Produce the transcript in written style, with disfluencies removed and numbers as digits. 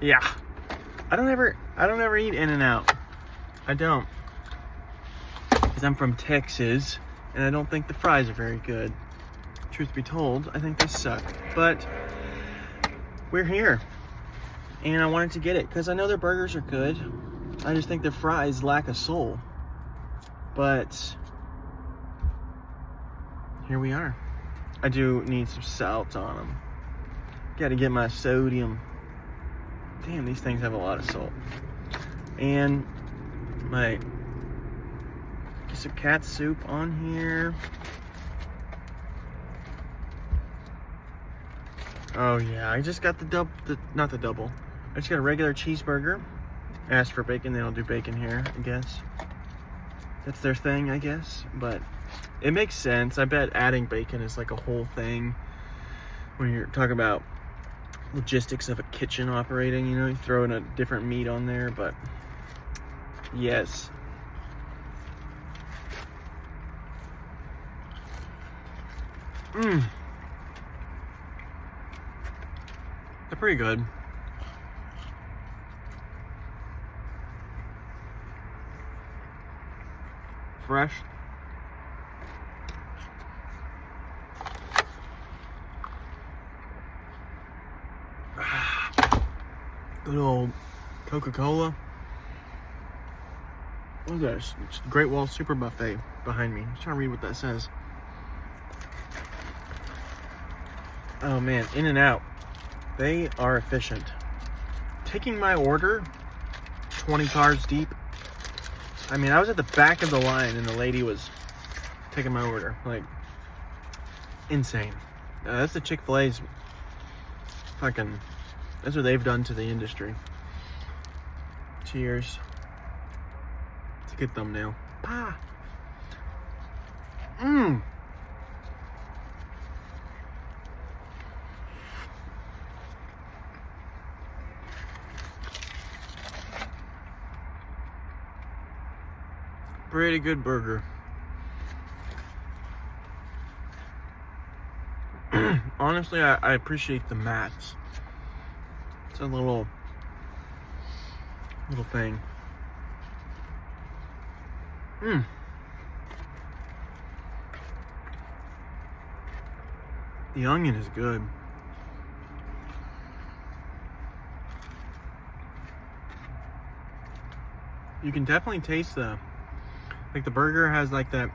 Yeah. I don't ever eat In-N-Out. I don't. Because I'm from Texas, and I don't think the fries are very good. Truth be told, I think they suck. But we're here, and I wanted to get it because I know their burgers are good. I just think their fries lack a soul. But here we are. I do need some salt on them. Got to get my sodium. Damn, these things have a lot of salt. And my some cat soup on here. Oh yeah, I just got not the double. I just got a regular cheeseburger. Asked for bacon, they don't do bacon here, I guess. That's their thing, I guess. But it makes sense. I bet adding bacon is like a whole thing when you're talking about logistics of a kitchen operating, you know, you throw in a different meat on there, but yes. They're pretty good. Fresh. Good old Coca-Cola. What is this? It's Great Wall Super Buffet behind me. I'm trying to read what that says. Oh man, In-N-Out. They are efficient. Taking my order 20 cars deep. I mean, I was at the back of the line and the lady was taking my order. Like, insane. That's the Chick-fil-A's fucking... That's what they've done to the industry. Cheers. It's a good thumbnail. Pa! Pretty good burger. Honestly, I appreciate the mats. It's a little thing. The onion is good. You can definitely taste the burger has like that